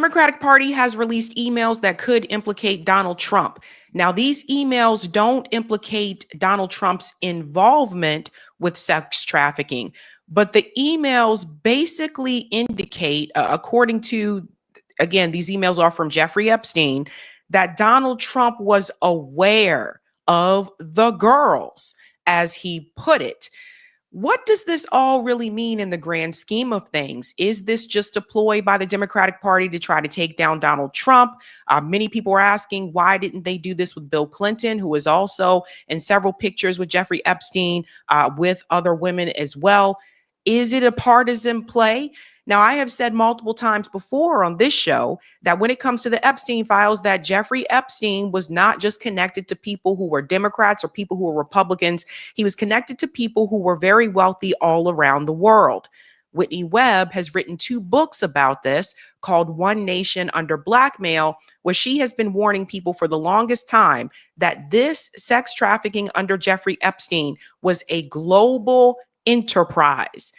Democratic Party has released emails that could implicate Donald Trump. Now, these emails don't implicate Donald Trump's involvement with sex trafficking, but the emails basically indicate, according to, again, these emails are from Jeffrey Epstein, that Donald Trump was aware of the girls, as he put it. What does this all really mean in the grand scheme of things? Is this just a ploy by the Democratic Party to try to take down Donald Trump? Many people are asking, why didn't they do this with Bill Clinton, who is also in several pictures with Jeffrey Epstein, with other women as well? Is it a partisan play? Now, I have said multiple times before on this show that when it comes to the Epstein files, that Jeffrey Epstein was not just connected to people who were Democrats or people who were Republicans. He was connected to people who were very wealthy all around the world. Whitney Webb has written 2 books about this called One Nation Under Blackmail, where she has been warning people for the longest time that this sex trafficking under Jeffrey Epstein was a global enterprise.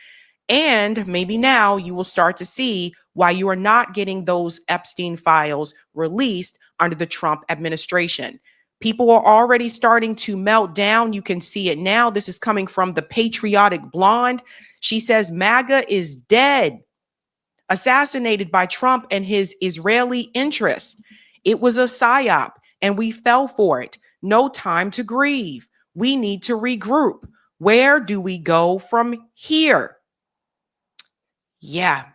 And maybe now you will start to see why you are not getting those Epstein files released under the Trump administration. People are already starting to melt down. You can see it now. This is coming from the Patriotic Blonde. She says MAGA is dead, assassinated by Trump and his Israeli interests. It was a psyop and we fell for it. No time to grieve. We need to regroup. Where do we go from here? Yeah.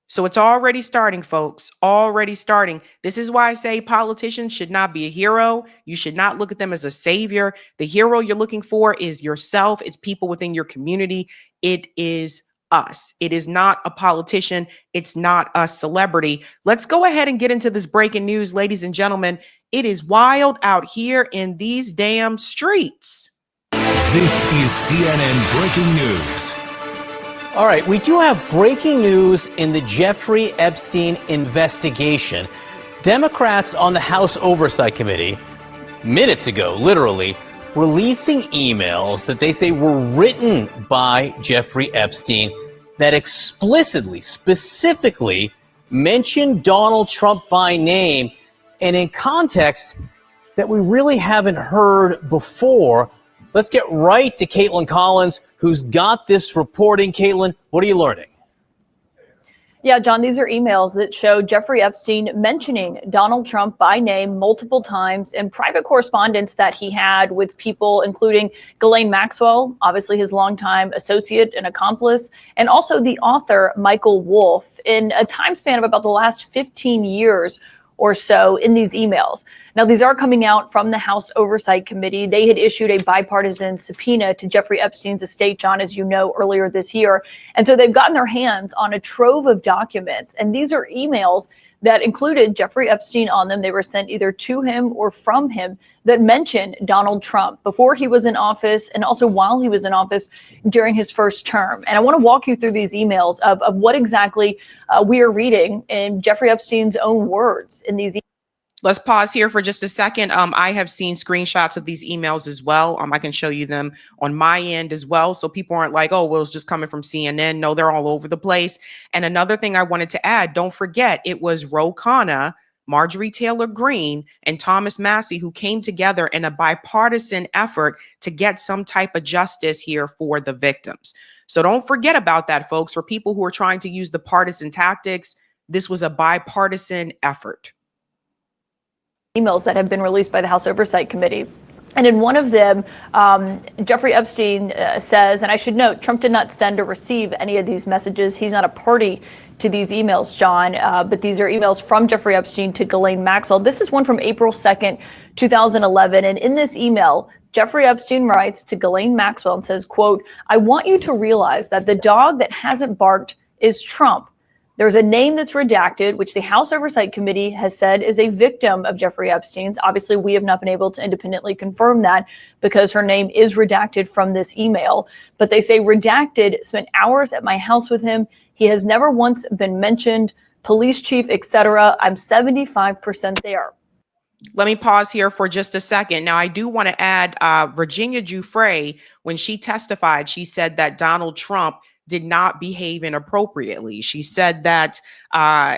So it's already starting, folks, already starting. This is why I say politicians should not be a hero. You should not look at them as a savior. The hero you're looking for is yourself. It's people within your community. It is us. It is not a politician. It's not a celebrity. Let's go ahead and get into this breaking news, ladies and gentlemen. It is wild out here in these damn streets. This is CNN Breaking News. All right, we do have breaking news in the Jeffrey Epstein investigation. Democrats on the House Oversight Committee, minutes ago, literally, releasing emails that they say were written by Jeffrey Epstein that explicitly, specifically mentioned Donald Trump by name and in context that we really haven't heard before. Let's get right to Caitlin Collins, who's got this reporting. Caitlin, what are you learning? Yeah, John, these are emails that show Jeffrey Epstein mentioning Donald Trump by name multiple times in private correspondence that he had with people, including Ghislaine Maxwell, obviously his longtime associate and accomplice, and also the author Michael Wolff, in a time span of about the last 15 years or so in these emails. Now, these are coming out from the House Oversight Committee. They had issued a bipartisan subpoena to Jeffrey Epstein's estate, John, as you know, earlier this year. And so they've gotten their hands on a trove of documents. And these are emails that included Jeffrey Epstein on them. They were sent either to him or from him that mentioned Donald Trump before he was in office and also while he was in office during his first term. And I want to walk you through these emails of what exactly we are reading in Jeffrey Epstein's own words in these emails. Let's pause here for just a second. I have seen screenshots of these emails as well. I can show you them on my end as well. So people aren't like, oh, well, it's just coming from CNN. No, they're all over the place. And another thing I wanted to add, don't forget, it was Ro Khanna, Marjorie Taylor Greene, and Thomas Massie who came together in a bipartisan effort to get some type of justice here for the victims. So don't forget about that, folks. For people who are trying to use the partisan tactics, this was a bipartisan effort. Emails that have been released by the House Oversight Committee. And in one of them, Jeffrey Epstein says, and I should note, Trump did not send or receive any of these messages. He's not a party to these emails, John, but these are emails from Jeffrey Epstein to Ghislaine Maxwell. This is one from April 2nd, 2011. And in this email, Jeffrey Epstein writes to Ghislaine Maxwell and says, quote, "I want you to realize that the dog that hasn't barked is Trump. There's a name that's redacted, which the House Oversight Committee has said is a victim of Jeffrey Epstein's. Obviously, we have not been able to independently confirm that because her name is redacted from this email. But they say redacted spent hours at my house with him. He has never once been mentioned, police chief, etc. I'm 75% there." Let me pause here for just a second. Now, I do want to add Virginia Giuffre, when she testified, she said that Donald Trump did not behave inappropriately. She said that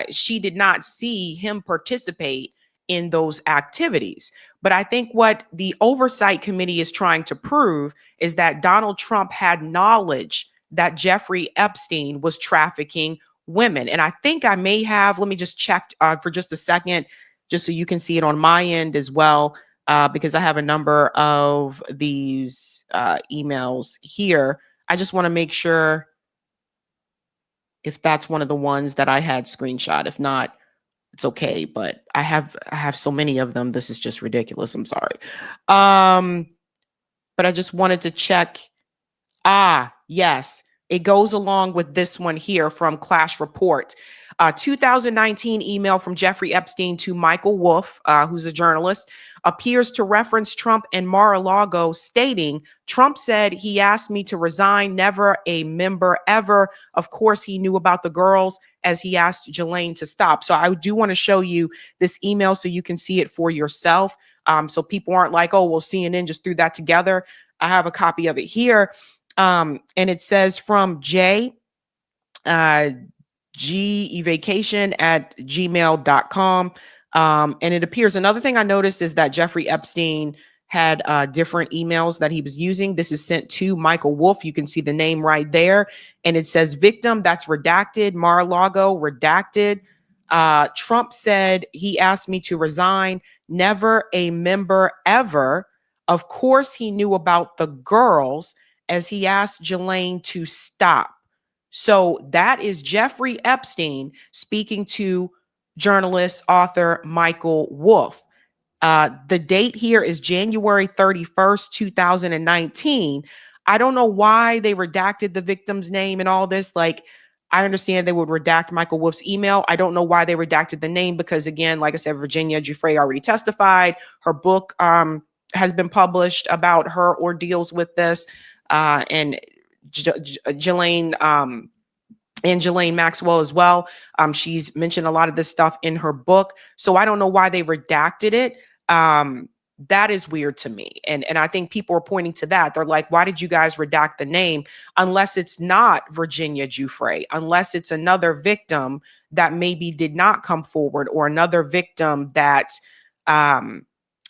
she did not see him participate in those activities. But I think what the Oversight Committee is trying to prove is that Donald Trump had knowledge that Jeffrey Epstein was trafficking women. And I think I may have, let me just check for just a second, just so you can see it on my end as well, because I have a number of these emails here. I just want to make sure if that's one of the ones that I had screenshot. If not, it's okay, but I have so many of them. This is just ridiculous. I'm sorry. But I just wanted to check. Yes, it goes along with this one here from Clash Report. 2019 email from Jeffrey Epstein to Michael Wolff, who's a journalist, appears to reference Trump and Mar-a-Lago, stating, Trump said he asked me to resign, never a member ever. Of course, he knew about the girls as he asked Jelaine to stop. So I do want to show you this email so you can see it for yourself. So people aren't like, oh, well, CNN just threw that together. I have a copy of it here. And it says from J, gevacation@gmail.com. And it appears, another thing I noticed is that Jeffrey Epstein had different emails that he was using. This is sent to Michael Wolff. You can see the name right there. And it says victim, that's redacted, Mar-a-Lago, redacted. Trump said he asked me to resign, never a member ever. Of course, he knew about the girls as he asked Jelaine to stop. So that is Jeffrey Epstein speaking to journalist, author Michael Wolff. The date here is January 31st, 2019. I don't know why they redacted the victim's name and all this. Like, I understand they would redact Michael Wolff's email. I don't know why they redacted the name because, again, like I said, Virginia Giuffre already testified. Her book has been published about her ordeals with this. And Jelaine and Jelaine Maxwell as well. She's mentioned a lot of this stuff in her book. So I don't know why they redacted it. That is weird to me. And I think people are pointing to that. They're like, why did you guys redact the name? Unless it's not Virginia Giuffre, unless it's another victim that maybe did not come forward, or another victim that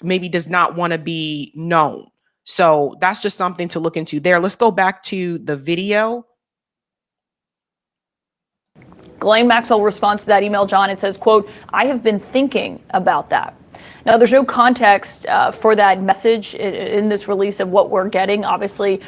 maybe does not want to be known. So that's just something to look into there. Let's go back to the video. Ghislaine Maxwell responds to that email, John. It says, quote, I have been thinking about that. Now, there's no context for that message in this release of what we're getting. Obviously,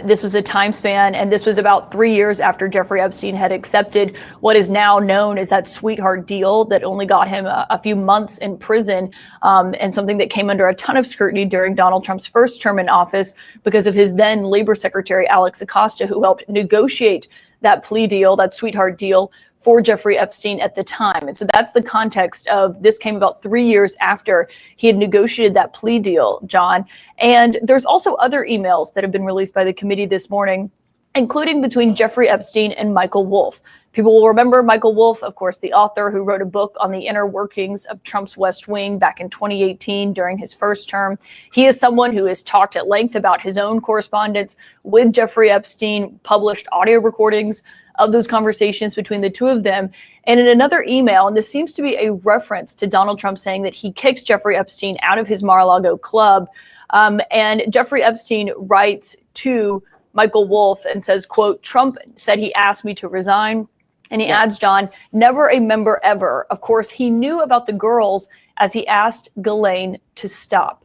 this was a time span, and this was about 3 years after Jeffrey Epstein had accepted what is now known as that sweetheart deal that only got him a few months in prison, and something that came under a ton of scrutiny during Donald Trump's first term in office because of his then Labor Secretary, Alex Acosta, who helped negotiate that plea deal, that sweetheart deal, for Jeffrey Epstein at the time. And so that's the context of this. Came about 3 years after he had negotiated that plea deal, John. And there's also other emails that have been released by the committee this morning, including between Jeffrey Epstein and Michael Wolff. People will remember Michael Wolff, of course, the author who wrote a book on the inner workings of Trump's West Wing back in 2018 during his first term. He is someone who has talked at length about his own correspondence with Jeffrey Epstein, published audio recordings of those conversations between the two of them. And in another email, and this seems to be a reference to Donald Trump saying that he kicked Jeffrey Epstein out of his Mar-a-Lago club. And Jeffrey Epstein writes to Michael Wolff and says, quote, Trump said he asked me to resign. And he adds, John, never a member ever. Of course, he knew about the girls as he asked Ghislaine to stop.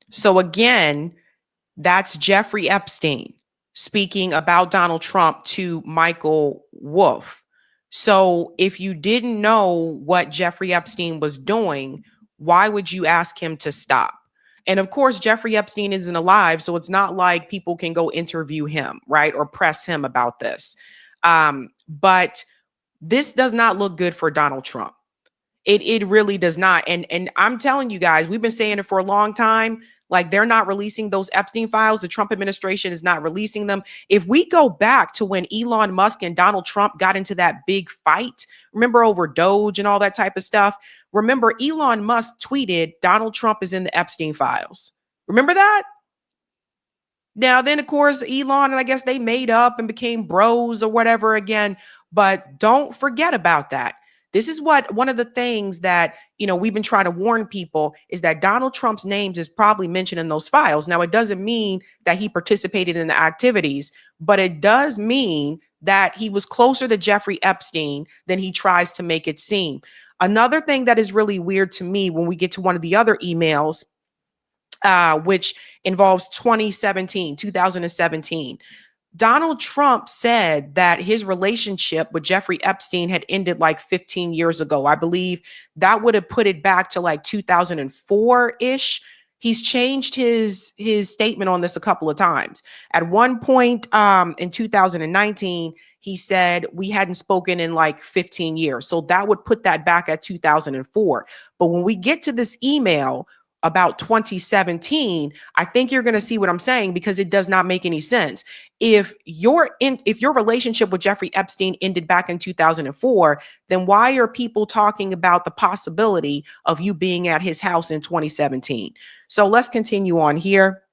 So again, that's Jeffrey Epstein speaking about Donald Trump to Michael Wolff. So if you didn't know what Jeffrey Epstein was doing, why would you ask him to stop? And of course, Jeffrey Epstein isn't alive, so it's not like people can go interview him, right? Or press him about this. But this does not look good for Donald Trump. It really does not. And I'm telling you guys, we've been saying it for a long time. Like, they're not releasing those Epstein files. The Trump administration is not releasing them. If we go back to when Elon Musk and Donald Trump got into that big fight, remember, over Doge and all that type of stuff? Remember, Elon Musk tweeted, Donald Trump is in the Epstein files. Remember that? Now, then, of course, Elon and I guess they made up and became bros or whatever again. But don't forget about that. This is what one of the things that, we've been trying to warn people is that Donald Trump's names is probably mentioned in those files. Now, it doesn't mean that he participated in the activities, but it does mean that he was closer to Jeffrey Epstein than he tries to make it seem. Another thing that is really weird to me when we get to one of the other emails, which involves 2017. Donald Trump said that his relationship with Jeffrey Epstein had ended like 15 years ago. I believe that would have put it back to like 2004-ish. He's changed his statement on this a couple of times. At one point in 2019, he said we hadn't spoken in like 15 years. So that would put that back at 2004. But when we get to this email about 2017, I think you're going to see what I'm saying, because it does not make any sense. If your relationship with Jeffrey Epstein ended back in 2004, then why are people talking about the possibility of you being at his house in 2017? So let's continue on here.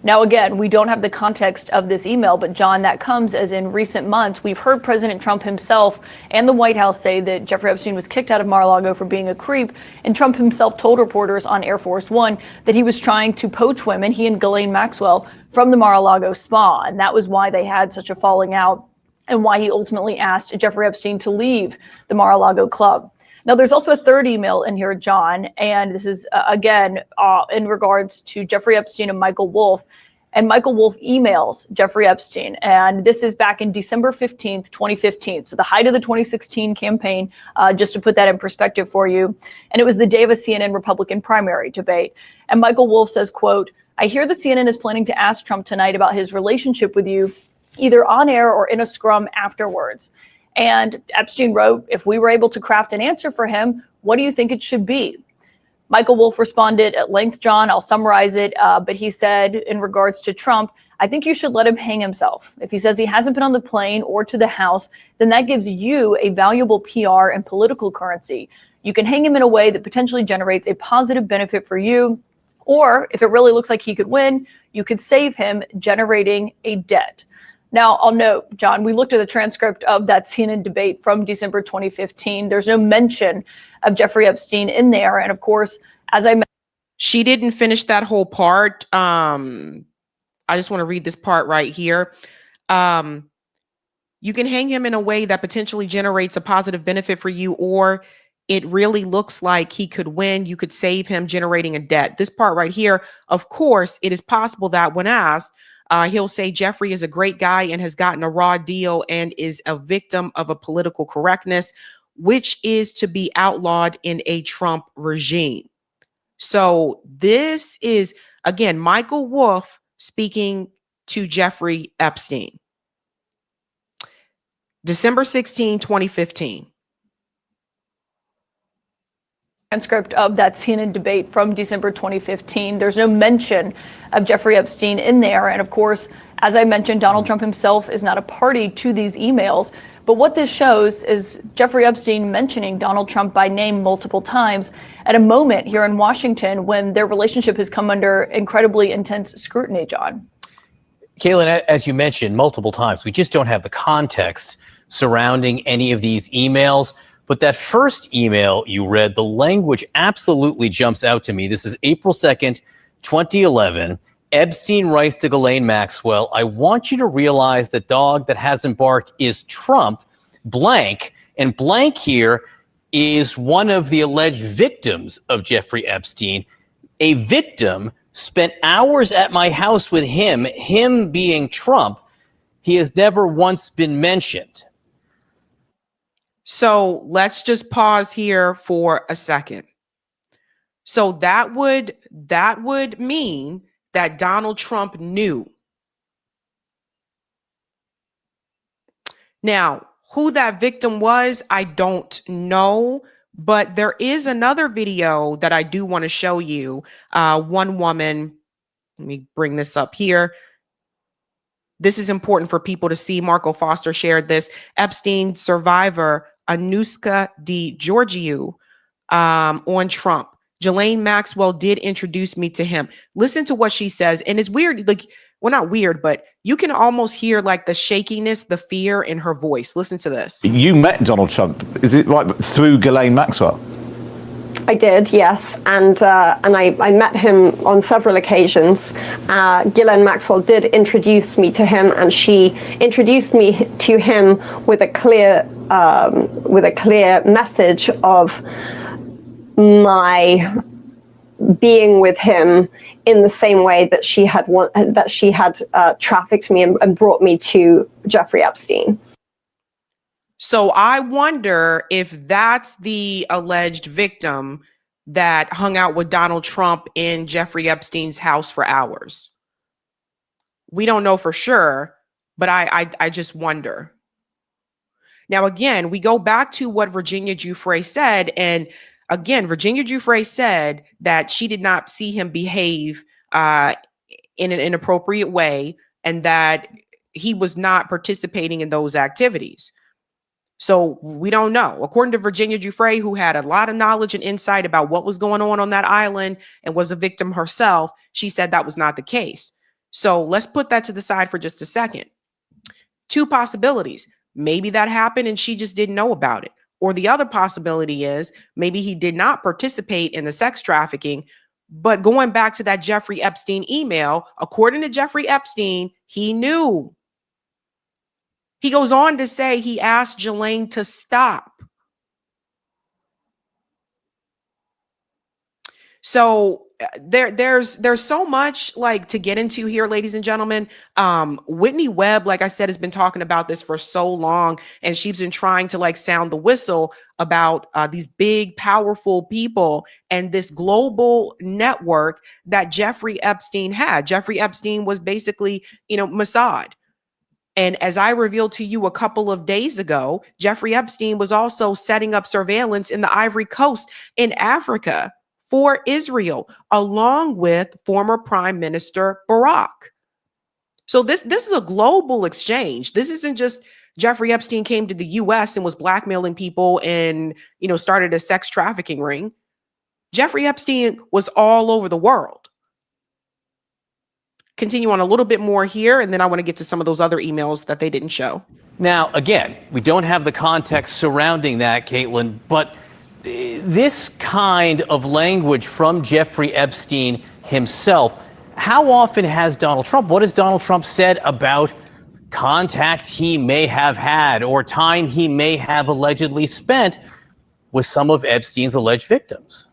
Now, again, we don't have the context of this email, but John, that comes as in recent months, we've heard President Trump himself and the White House say that Jeffrey Epstein was kicked out of Mar-a-Lago for being a creep. And Trump himself told reporters on Air Force One that he was trying to poach women, he and Ghislaine Maxwell, from the Mar-a-Lago spa. And that was why they had such a falling out and why he ultimately asked Jeffrey Epstein to leave the Mar-a-Lago club. Now, there's also a third email in here, John, and this is, again, in regards to Jeffrey Epstein and Michael Wolff. And Michael Wolff emails Jeffrey Epstein, and this is back in December 15th, 2015. So the height of the 2016 campaign, just to put that in perspective for you. And it was the day of a CNN Republican primary debate. And Michael Wolff says, quote, "I hear that CNN is planning to ask Trump tonight about his relationship with you, either on air or in a scrum afterwards." And Epstein wrote, "If we were able to craft an answer for him, what do you think it should be?" Michael Wolff responded at length, John. I'll summarize it. But he said in regards to Trump, "I think you should let him hang himself. If he says he hasn't been on the plane or to the House, then that gives you a valuable PR and political currency. You can hang him in a way that potentially generates a positive benefit for you. Or if it really looks like he could win, you could save him generating a debt." Now, I'll note, John, we looked at the transcript of that CNN debate from December 2015. There's no mention of Jeffrey Epstein in there. And of course, as I mentioned, she didn't finish that whole part. I just want to read this part right here. You can hang him in a way that potentially generates a positive benefit for you, or it really looks like he could win. You could save him generating a debt. This part right here, of course, it is possible that when asked, he'll say Jeffrey is a great guy and has gotten a raw deal and is a victim of a political correctness, which is to be outlawed in a Trump regime. So this is, again, Michael Wolff speaking to Jeffrey Epstein. December 16, 2015. Transcript of that CNN debate from December 2015. There's no mention of Jeffrey Epstein in there. And of course, as I mentioned, Donald Trump himself is not a party to these emails. But what this shows is Jeffrey Epstein mentioning Donald Trump by name multiple times at a moment here in Washington when their relationship has come under incredibly intense scrutiny, John. Kaylin, as you mentioned multiple times, we just don't have the context surrounding any of these emails. But that first email you read, the language absolutely jumps out to me. This is April 2nd, 2011. Epstein writes to Ghislaine Maxwell, "I want you to realize the dog that hasn't barked is Trump, blank." And blank here is one of the alleged victims of Jeffrey Epstein. A victim spent hours at my house with him being Trump. He has never once been mentioned. So let's just pause here for a second. So that would mean that Donald Trump knew. Now, who that victim was, I don't know, but there is another video that I do want to show you. One woman, let me bring this up here. This is important for people to see. Marco Foster shared this. Epstein survivor Anuska DiGiorgio on Trump. Ghislaine Maxwell did introduce me to him. Listen to what she says. And it's weird, like, well, not weird, but you can almost hear like the shakiness, the fear in her voice. Listen to this. You met Donald Trump, is it right, through Ghislaine Maxwell? I did, yes, and I met him on several occasions. Ghislaine Maxwell did introduce me to him, and she introduced me to him with a clear message of my being with him in the same way that she had trafficked me and brought me to Jeffrey Epstein. So I wonder if that's the alleged victim that hung out with Donald Trump in Jeffrey Epstein's house for hours. We don't know for sure, but I just wonder. Now, again, we go back to what Virginia Giuffre said. And again, Virginia Giuffre said that she did not see him behave in an inappropriate way and that he was not participating in those activities. So we don't know. According to Virginia Giuffre, who had a lot of knowledge and insight about what was going on that island and was a victim herself, she said that was not the case. So let's put that to the side for just a second. Two possibilities. Maybe that happened and she just didn't know about it. Or the other possibility is maybe he did not participate in the sex trafficking. But going back to that Jeffrey Epstein email, according to Jeffrey Epstein, he knew. He goes on to say he asked Ghislaine to stop. So there's so much like to get into here, ladies and gentlemen. Whitney Webb, like I said, has been talking about this for so long, and she's been trying to like sound the whistle about these big, powerful people and this global network that Jeffrey Epstein had. Jeffrey Epstein was basically, Mossad. And as I revealed to you a couple of days ago, Jeffrey Epstein was also setting up surveillance in the Ivory Coast in Africa for Israel, along with former Prime Minister Barack. So this is a global exchange. This isn't just Jeffrey Epstein came to the US and was blackmailing people and, started a sex trafficking ring. Jeffrey Epstein was all over the world. Continue on a little bit more here, and then I want to get to some of those other emails that they didn't show. Now, again, we don't have the context surrounding that, Caitlin, but this kind of language from Jeffrey Epstein himself, how often has Donald Trump, what has Donald Trump said about contact he may have had or time he may have allegedly spent with some of Epstein's alleged victims?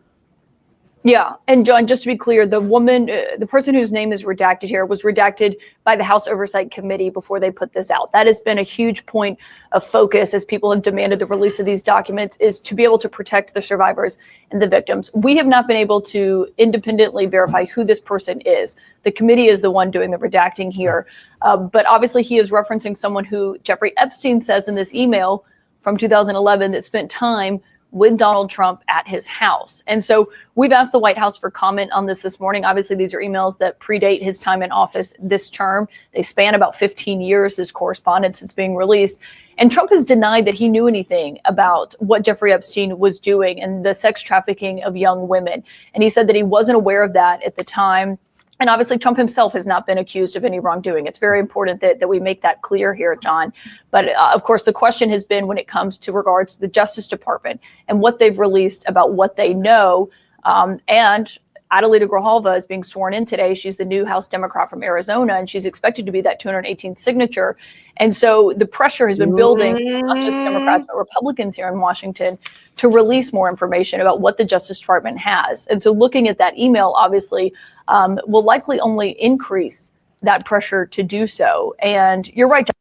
Yeah. And John, just to be clear, the woman, the person whose name is redacted here was redacted by the House Oversight Committee before they put this out. That has been a huge point of focus as people have demanded the release of these documents, is to be able to protect the survivors and the victims. We have not been able to independently verify who this person is. The committee is the one doing the redacting here. But obviously he is referencing someone who Jeffrey Epstein says in this email from 2011 that spent time with Donald Trump at his house. And so we've asked the White House for comment on this morning. Obviously, these are emails that predate his time in office this term. They span about 15 years, this correspondence that's being released. And Trump has denied that he knew anything about what Jeffrey Epstein was doing and the sex trafficking of young women. And he said that he wasn't aware of that at the time. And obviously, Trump himself has not been accused of any wrongdoing. It's very important that we make that clear here, John. But of course, the question has been when it comes to regards to the Justice Department and what they've released about what they know. And Adelita Grijalva is being sworn in today. She's the new House Democrat from Arizona, and she's expected to be that 218th signature. And so the pressure has been building, not just Democrats, but Republicans here in Washington, to release more information about what the Justice Department has. And so looking at that email, obviously, will likely only increase that pressure to do so. And you're right, John.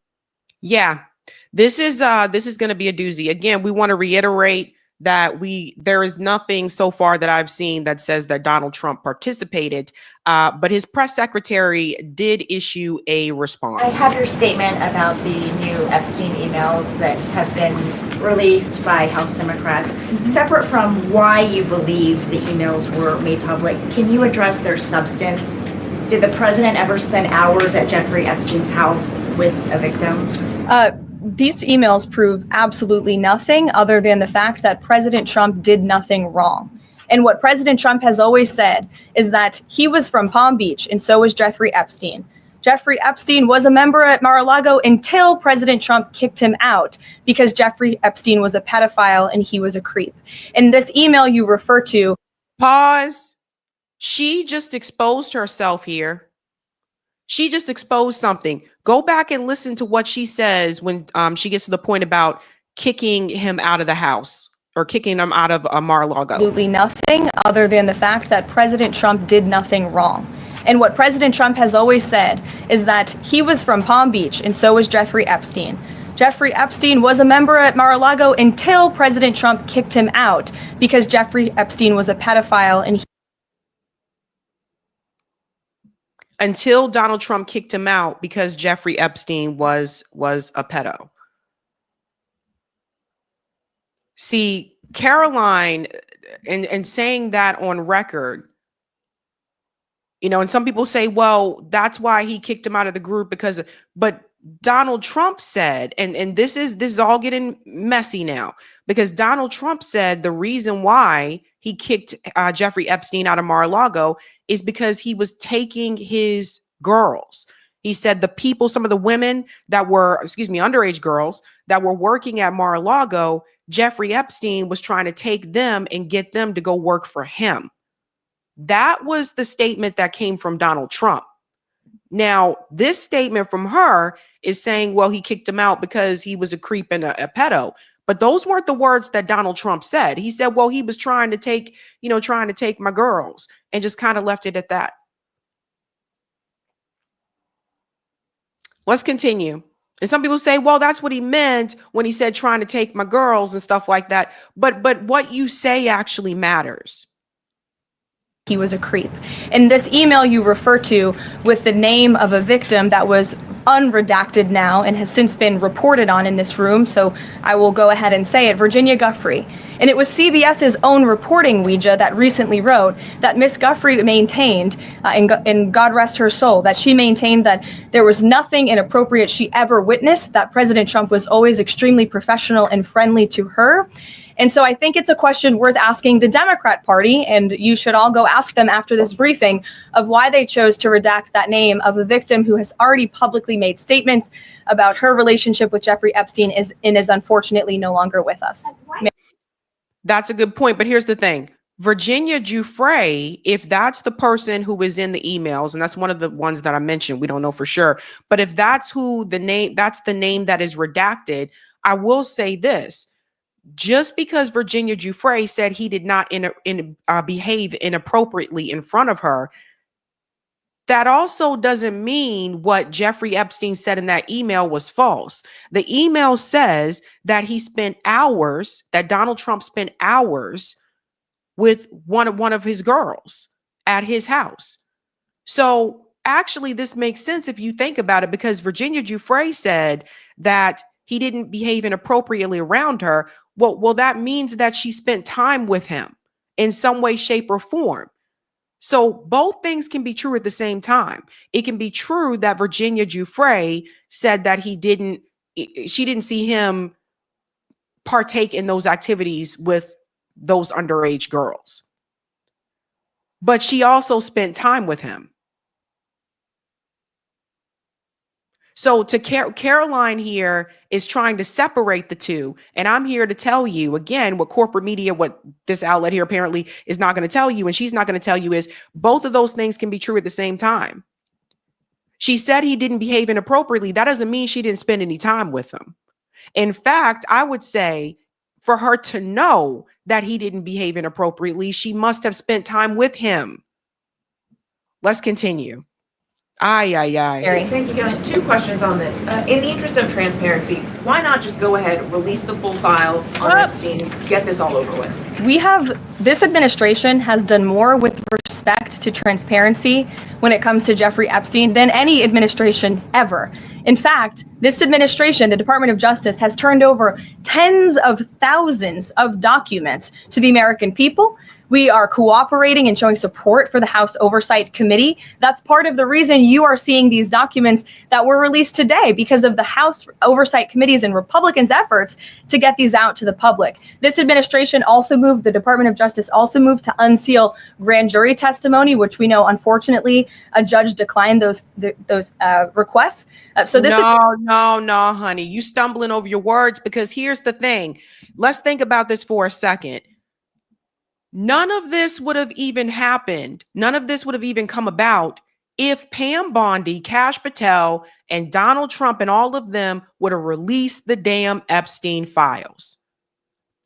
Yeah, this is going to be a doozy. Again, we want to reiterate that there is nothing so far that I've seen that says that Donald Trump participated, but his press secretary did issue a response. I have your statement about the new Epstein emails that have been released by House Democrats. Separate from why you believe the emails were made public, can you address their substance? Did the president ever spend hours at Jeffrey Epstein's house with a victim? These emails prove absolutely nothing other than the fact that President Trump did nothing wrong. And what President Trump has always said is that he was from Palm Beach, and so was Jeffrey Epstein. Jeffrey Epstein was a member at Mar-a-Lago until President Trump kicked him out because Jeffrey Epstein was a pedophile and he was a creep. In this email you refer to... Pause. She just exposed herself here. She just exposed something. Go back and listen to what she says when she gets to the point about kicking him out of the house or kicking him out of Mar-a-Lago. Absolutely nothing other than the fact that President Trump did nothing wrong. And what President Trump has always said is that he was from Palm Beach, and so was Jeffrey Epstein. Jeffrey Epstein was a member at Mar-a-Lago until President Trump kicked him out because Jeffrey Epstein was a pedophile and until Donald Trump kicked him out because Jeffrey Epstein was a pedo. See, Caroline, and saying that on record, you know, and some people say, well, that's why he kicked him out of the group but Donald Trump said, and this is all getting messy now, because Donald Trump said the reason why he kicked Jeffrey Epstein out of Mar-a-Lago is because he was taking his girls. He said some of the women that were, underage girls that were working at Mar-a-Lago, Jeffrey Epstein was trying to take them and get them to go work for him. That was the statement that came from Donald Trump. Now, this statement from her is saying, well, he kicked him out because he was a creep and a pedo. But those weren't the words that Donald Trump said. He said, well, he was trying to take my girls, and just kind of left it at that. Let's continue. And some people say, well, that's what he meant when he said trying to take my girls and stuff like that. But what you say actually matters. he was a creep. In this email you refer to with the name of a victim that was unredacted now and has since been reported on in this room, so I will go ahead and say it, Virginia Giuffre. And it was CBS's own reporting, Ouija, that recently wrote that Miss Giuffre maintained, and God rest her soul, that she maintained that there was nothing inappropriate she ever witnessed, that President Trump was always extremely professional and friendly to her. And so I think it's a question worth asking the Democrat Party, and you should all go ask them after this briefing, of why they chose to redact that name of a victim who has already publicly made statements about her relationship with Jeffrey Epstein and is unfortunately no longer with us. That's a good point. But here's the thing. Virginia Giuffre, if that's the person who was in the emails, and that's one of the ones that I mentioned, we don't know for sure, but if that's that's the name that is redacted, I will say this. Just because Virginia Giuffre said he did not behave inappropriately in front of her, that also doesn't mean what Jeffrey Epstein said in that email was false. The email says that that Donald Trump spent hours with one of his girls at his house. So actually, this makes sense if you think about it, because Virginia Giuffre said that he didn't behave inappropriately around her. Well, that means that she spent time with him in some way, shape, or form. So both things can be true at the same time. It can be true that Virginia Giuffre said that she didn't see him partake in those activities with those underage girls. But she also spent time with him. So to Caroline here is trying to separate the two. And I'm here to tell you, again, what corporate media, what this outlet here apparently is not going to tell you, and she's not going to tell you, is both of those things can be true at the same time. She said he didn't behave inappropriately. That doesn't mean she didn't spend any time with him. In fact, I would say for her to know that he didn't behave inappropriately, she must have spent time with him. Let's continue. Thank you, Gillian. Two questions on this. In the interest of transparency, why not just go ahead, release the full files on Epstein, get this all over with? This administration has done more with respect to transparency when it comes to Jeffrey Epstein than any administration ever. In fact, this administration, the Department of Justice, has turned over tens of thousands of documents to the American people. We are cooperating and showing support for the House Oversight Committee. That's part of the reason you are seeing these documents that were released today, because of the House Oversight Committee's and Republicans' efforts to get these out to the public. This administration also moved, the Department of Justice also moved to unseal grand jury testimony, which we know, unfortunately, a judge declined those requests. No, honey. You stumbling over your words, because here's the thing. Let's think about this for a second. None of this would have even happened. None of this would have even come about if Pam Bondi, Kash Patel, and Donald Trump and all of them would have released the damn Epstein files.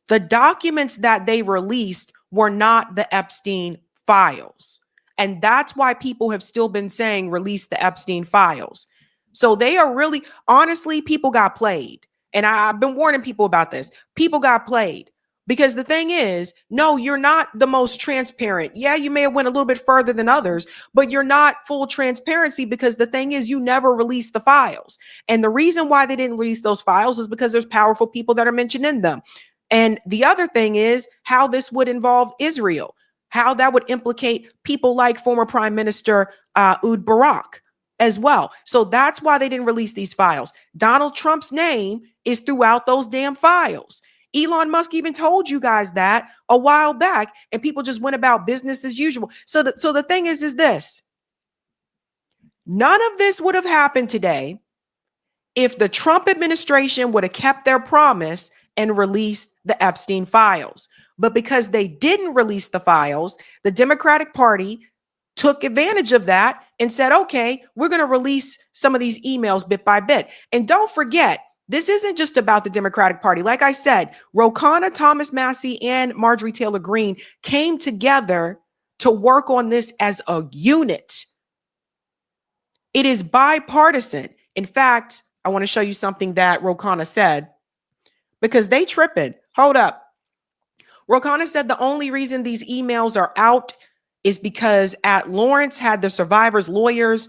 The documents that they released were not the Epstein files. And that's why people have still been saying release the Epstein files. So they are really, honestly, people got played. And I've been warning people about this. People got played. Because the thing is, no, you're not the most transparent. Yeah, you may have went a little bit further than others, but you're not full transparency, because the thing is, you never released the files. And the reason why they didn't release those files is because there's powerful people that are mentioned in them. And the other thing is how this would involve Israel, how that would implicate people like former Prime Minister Ehud Barak as well. So that's why they didn't release these files. Donald Trump's name is throughout those damn files. Elon Musk even told you guys that a while back, and people just went about business as usual. So the thing is this: none of this would have happened today if the Trump administration would have kept their promise and released the Epstein files. But because they didn't release the files, the Democratic Party took advantage of that and said, okay, we're going to release some of these emails bit by bit. And don't forget, this isn't just about the Democratic Party. Like I said, Ro Khanna, Thomas Massie, and Marjorie Taylor Greene came together to work on this as a unit. It is bipartisan. In fact, I want to show you something that Ro Khanna said, because they tripping. Hold up. Ro Khanna said the only reason these emails are out is because at Lawrence had the survivors' lawyers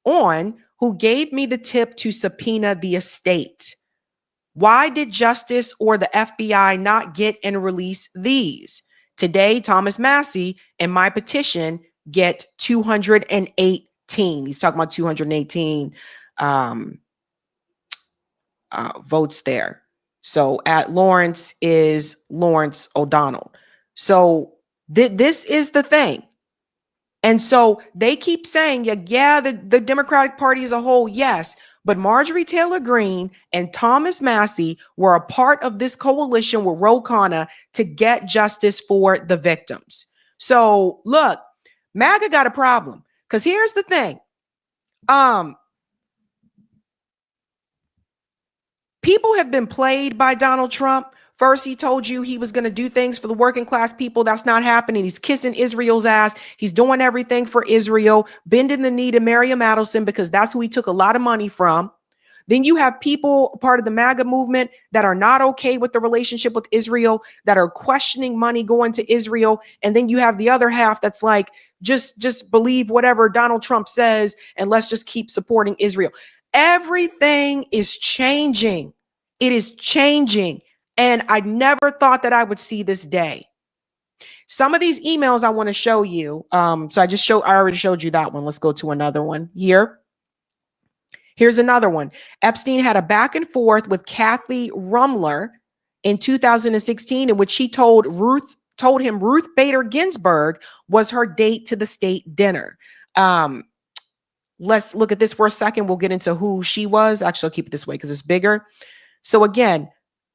on who gave me the tip to subpoena the estate. Why did Justice or the FBI not get and release these? Today, Thomas Massie and my petition get 218. He's talking about 218 votes there. So at Lawrence is Lawrence O'Donnell. So this is the thing. And so they keep saying, yeah, the Democratic Party as a whole, yes. But Marjorie Taylor Greene and Thomas Massie were a part of this coalition with Ro Khanna to get justice for the victims. So look, MAGA got a problem, because here's the thing. People have been played by Donald Trump. First, he told you he was going to do things for the working class people. That's not happening. He's kissing Israel's ass. He's doing everything for Israel, bending the knee to Miriam Adelson, because that's who he took a lot of money from. Then you have people, part of the MAGA movement, that are not okay with the relationship with Israel, that are questioning money going to Israel. And then you have the other half that's like, just believe whatever Donald Trump says, and let's just keep supporting Israel. Everything is changing. It is changing. And I never thought that I would see this day. Some of these emails I want to show you. I already showed you that one. Let's go to another one here. Here's another one. Epstein had a back and forth with Kathy Rumler in 2016, in which she told him Ruth Bader Ginsburg was her date to the state dinner. Let's look at this for a second. We'll get into who she was. Actually, I'll keep it this way because it's bigger. So again,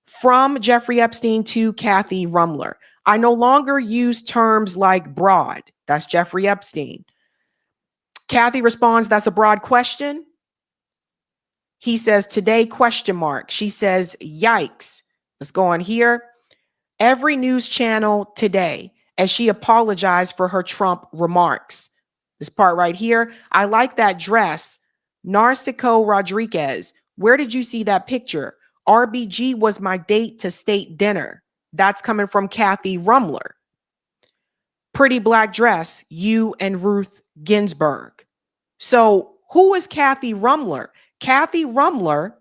from Jeffrey Epstein to Kathy Rumler. I no longer use terms like broad. That's Jeffrey Epstein. Kathy responds, that's a broad question. He says, today, question mark. She says, yikes. Let's go on here. Every news channel today, as she apologized for her Trump remarks. This part right here. I like that dress. Narciso Rodriguez. Where did you see that picture? RBG was my date to state dinner. That's coming from Kathy Rumler. Pretty black dress, you and Ruth Ginsburg. So who is Kathy Rumler? Kathy Rumler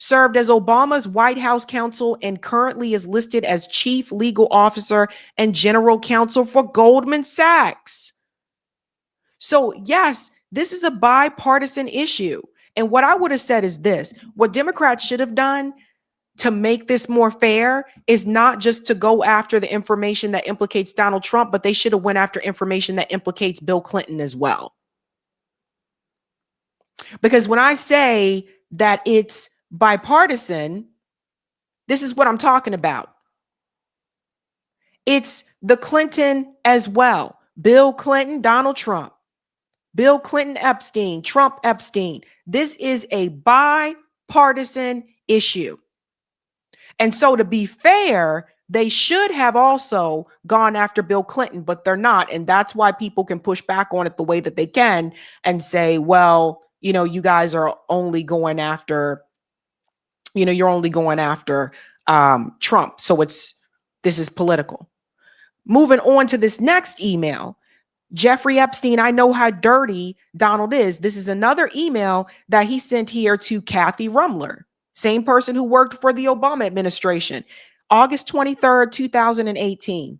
served as Obama's White House counsel, and currently is listed as chief legal officer and general counsel for Goldman Sachs. So yes, this is a bipartisan issue. And what I would have said is this: what Democrats should have done to make this more fair is not just to go after the information that implicates Donald Trump, but they should have went after information that implicates Bill Clinton as well. Because when I say that it's bipartisan, this is what I'm talking about. It's the Clinton as well. Bill Clinton, Donald Trump. Bill Clinton, Epstein, Trump, Epstein. This is a bipartisan issue. And so to be fair, they should have also gone after Bill Clinton, but they're not. And that's why people can push back on it the way that they can and say, well, you know, you guys are only going after, you know, you're only going after Trump. So this is political. Moving on to this next email. Jeffrey Epstein, I know how dirty Donald is. This is another email that he sent here to Kathy Rumler, same person who worked for the Obama administration, August 23rd, 2018.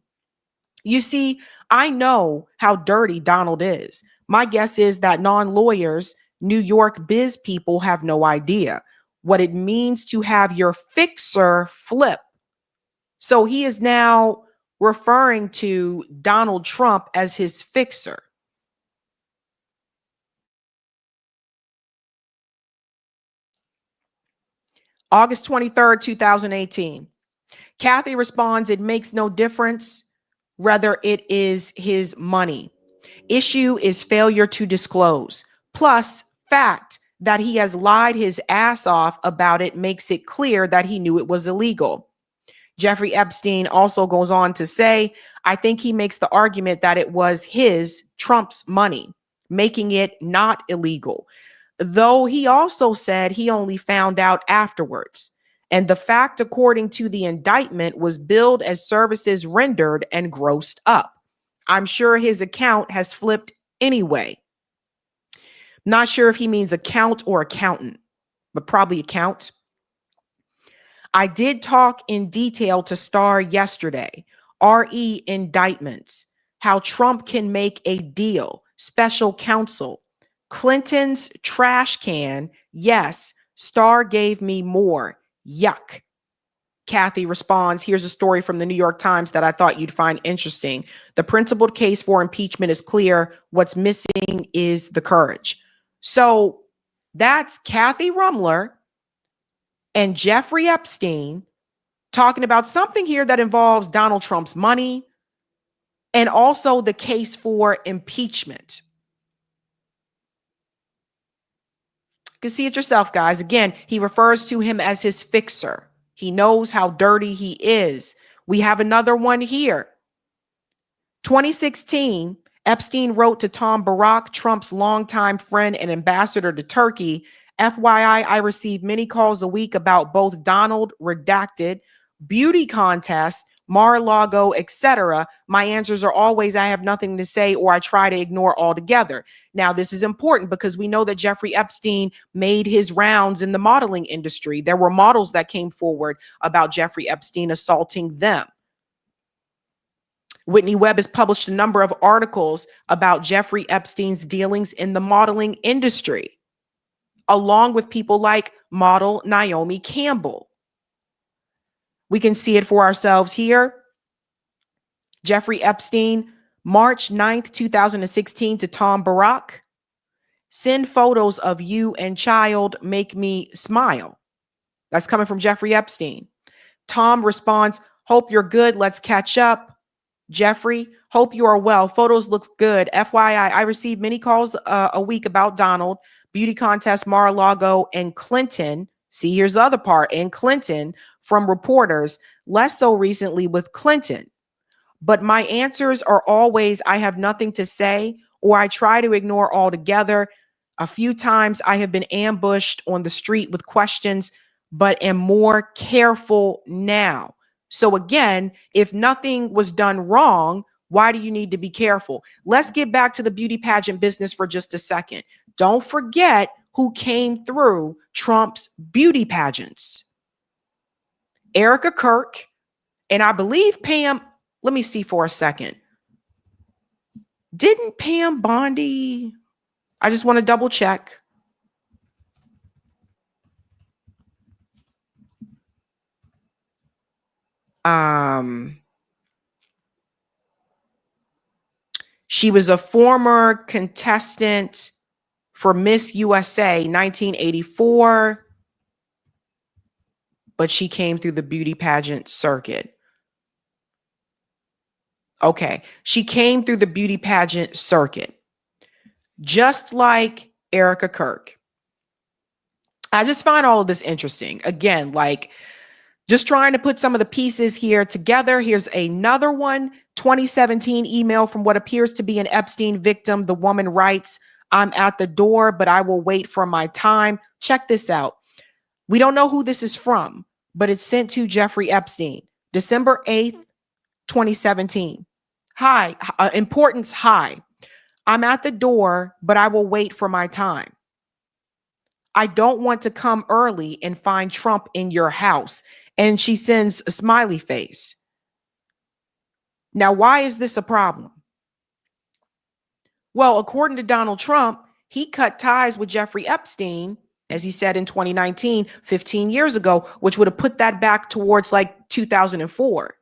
You see, I know how dirty Donald is. My guess is that non-lawyers, New York biz people have no idea what it means to have your fixer flip. So he is now referring to Donald Trump as his fixer. August 23rd, 2018. Kathy responds, it makes no difference whether it is his money. Issue is failure to disclose. Plus, fact that he has lied his ass off about it makes it clear that he knew it was illegal. Jeffrey Epstein also goes on to say, I think he makes the argument that it was Trump's money, making it not illegal. Though he also said he only found out afterwards. And the fact, according to the indictment, was billed as services rendered and grossed up. I'm sure his account has flipped anyway. Not sure if he means account or accountant, but probably account. I did talk in detail to Star yesterday. RE indictments, how Trump can make a deal, special counsel, Clinton's trash can. Yes, Star gave me more. Yuck. Kathy responds, here's a story from the New York Times that I thought you'd find interesting. The principled case for impeachment is clear. What's missing is the courage. So that's Kathy Rumler and Jeffrey Epstein talking about something here that involves Donald Trump's money and also the case for impeachment. You can see it yourself, guys. Again, he refers to him as his fixer. He knows how dirty he is. We have another one here. 2016, Epstein wrote to Tom Barack, Trump's longtime friend and ambassador to Turkey, FYI, I receive many calls a week about both Donald, redacted, beauty contest, Mar-a-Lago, etc. My answers are always, I have nothing to say, or I try to ignore altogether. Now, this is important because we know that Jeffrey Epstein made his rounds in the modeling industry. There were models that came forward about Jeffrey Epstein assaulting them. Whitney Webb has published a number of articles about Jeffrey Epstein's dealings in the modeling industry, along with people like model Naomi Campbell. We can see it for ourselves here. Jeffrey Epstein, March 9th, 2016 to Tom Barack. Send photos of you and child, make me smile. That's coming from Jeffrey Epstein. Tom responds, hope you're good. Let's catch up. Jeffrey, hope you are well. Photos looks good. FYI, I receive many calls a week about Donald, beauty contest, Mar-a-Lago, and Clinton. See, here's the other part. And Clinton from reporters, less so recently with Clinton. But my answers are always, I have nothing to say, or I try to ignore altogether. A few times I have been ambushed on the street with questions, but am more careful now. So again, if nothing was done wrong, why do you need to be careful? Let's get back to the beauty pageant business for just a second. Don't forget who came through Trump's beauty pageants. Erica Kirk, and I believe Pam, let me see for a second. Didn't Pam Bondi, I just want to double check. She was a former contestant for Miss USA 1984, but she came through the beauty pageant circuit. Okay, she came through the beauty pageant circuit, just like Erica Kirk. I just find all of this interesting. Again, like just trying to put some of the pieces here together. Here's another one, 2017 email from what appears to be an Epstein victim. The woman writes, "I'm at the door, but I will wait for my time." Check this out. We don't know who this is from, but it's sent to Jeffrey Epstein, December 8th, 2017. Hi, importance high. "I'm at the door, but I will wait for my time. I don't want to come early and find Trump in your house." And she sends a smiley face. Now, why is this a problem? Well, according to Donald Trump, he cut ties with Jeffrey Epstein, as he said in 2019, 15 years ago, which would have put that back towards like 2004.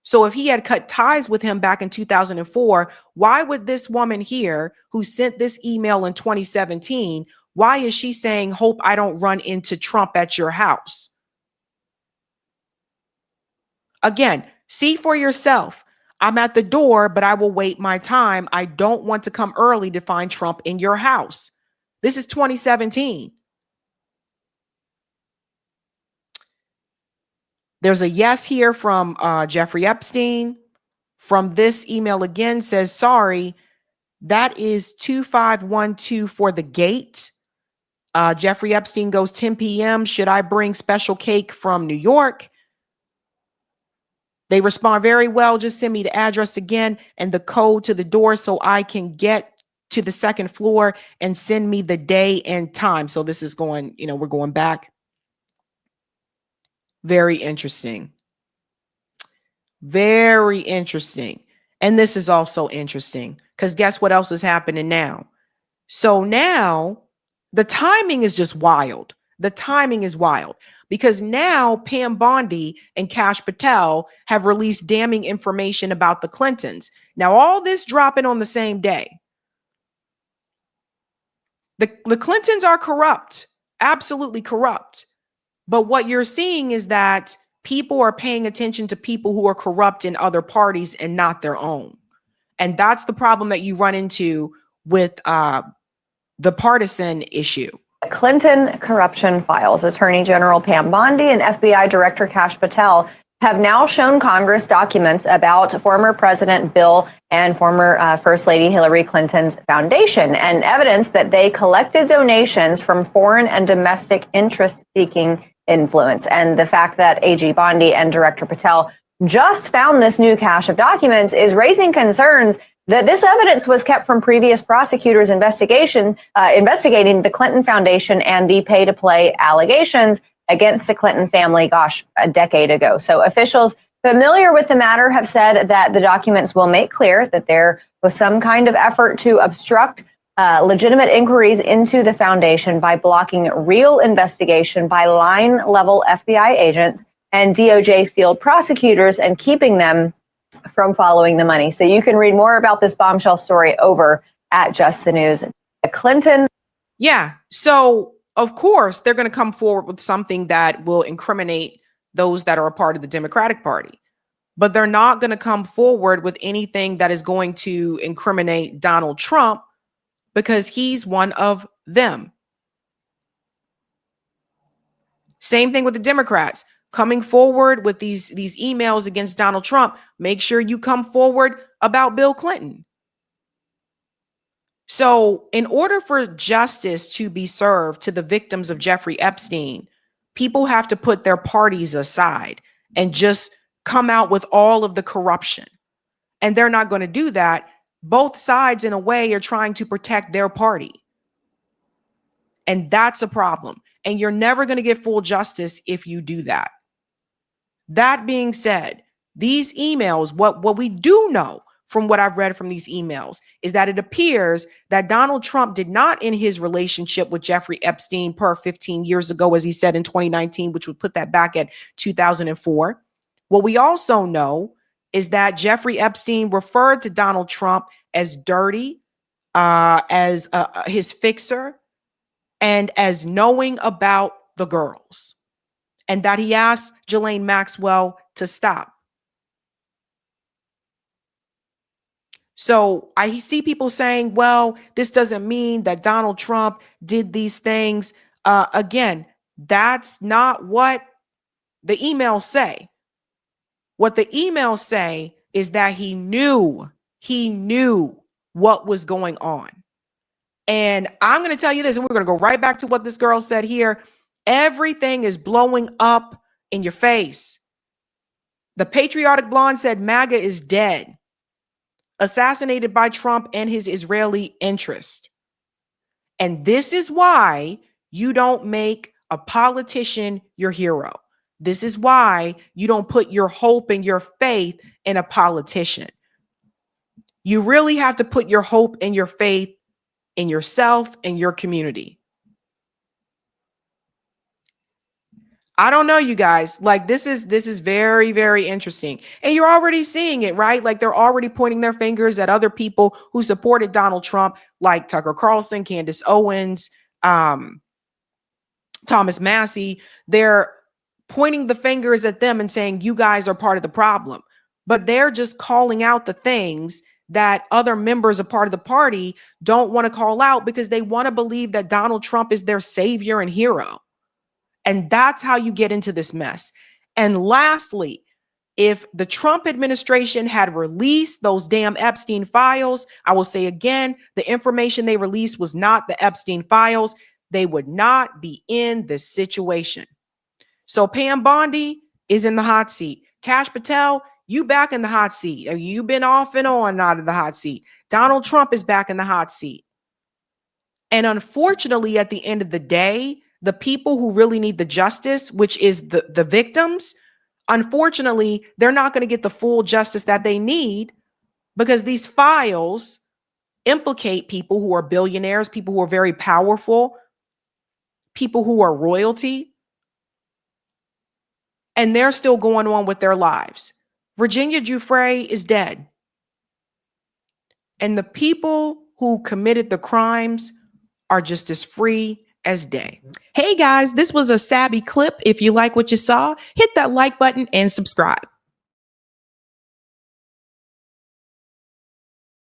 So if he had cut ties with him back in 2004, why would this woman here who sent this email in 2017, why is she saying, "Hope I don't run into Trump at your house"? Again, see for yourself. "I'm at the door, but I will wait my time. I don't want to come early to find Trump in your house." This is 2017. There's a yes here from Jeffrey Epstein. From this email again says, "Sorry, that is 2512 for the gate." Jeffrey Epstein goes, 10 p.m. "Should I bring special cake from New York?" They respond, "Very well. Just send me the address again and the code to the door so I can get to the second floor, and send me the day and time." So this is going, we're going back. Very interesting. Very interesting. And this is also interesting because guess what else is happening now? So now the timing is just wild. The timing is wild because now Pam Bondi and Kash Patel have released damning information about the Clintons. Now, all this dropping on the same day. The Clintons are corrupt, absolutely corrupt. But what you're seeing is that people are paying attention to people who are corrupt in other parties and not their own. And that's the problem that you run into with the partisan issue. Clinton corruption files. Attorney General Pam Bondi and FBI Director Kash Patel have now shown Congress documents about former President Bill and former First Lady Hillary Clinton's foundation and evidence that they collected donations from foreign and domestic interest-seeking influence. And the fact that AG Bondi and Director Patel just found this new cache of documents is raising concerns that this evidence was kept from previous prosecutors' investigating the Clinton Foundation and the pay-to-play allegations against the Clinton family, a decade ago. So officials familiar with the matter have said that the documents will make clear that there was some kind of effort to obstruct legitimate inquiries into the foundation by blocking real investigation by line-level FBI agents and DOJ field prosecutors and keeping them from following the money. So you can read more about this bombshell story over at Just the News. Clinton. Yeah. So of course they're going to come forward with something that will incriminate those that are a part of the Democratic Party, but they're not going to come forward with anything that is going to incriminate Donald Trump because he's one of them. Same thing with the Democrats. Coming forward with these emails against Donald Trump, make sure you come forward about Bill Clinton. So in order for justice to be served to the victims of Jeffrey Epstein, people have to put their parties aside and just come out with all of the corruption. And they're not going to do that. Both sides, in a way, are trying to protect their party. And that's a problem. And you're never going to get full justice if you do that. That being said, these emails, what we do know from what I've read from these emails is that it appears that Donald Trump did not end his relationship with Jeffrey Epstein per 15 years ago, as he said in 2019, which would put that back at 2004. What we also know is that Jeffrey Epstein referred to Donald Trump as dirty, as his fixer, and as knowing about the girls, and that he asked Ghislaine Maxwell to stop. So I see people saying, well, this doesn't mean that Donald Trump did these things. Again, that's not what the emails say. What the emails say is that he knew what was going on. And I'm going to tell you this, and we're going to go right back to what this girl said here. Everything is blowing up in your face. The patriotic blonde said MAGA is dead, assassinated by Trump and his Israeli interest. And this is why you don't make a politician your hero. This is why you don't put your hope and your faith in a politician. You really have to put your hope and your faith in yourself and your community. I don't know, you guys. Like, this is very, very interesting. And you're already seeing it, right? Like, they're already pointing their fingers at other people who supported Donald Trump, like Tucker Carlson, Candace Owens, Thomas Massie. They're pointing the fingers at them and saying, you guys are part of the problem. But they're just calling out the things that other members of part of the party don't want to call out because they want to believe that Donald Trump is their savior and hero. And that's how you get into this mess. And lastly, if the Trump administration had released those damn Epstein files, I will say again, the information they released was not the Epstein files. They would not be in this situation. So Pam Bondi is in the hot seat. Kash Patel, you back in the hot seat. You've been off and on out of the hot seat. Donald Trump is back in the hot seat. And unfortunately, at the end of the day, the people who really need the justice, which is the victims, unfortunately, they're not going to get the full justice that they need because these files implicate people who are billionaires, people who are very powerful, people who are royalty, and they're still going on with their lives. Virginia Giuffre is dead. And the people who committed the crimes are just as free as day. Hey guys, this was a Sabby clip. If you like what you saw, hit that like button and subscribe.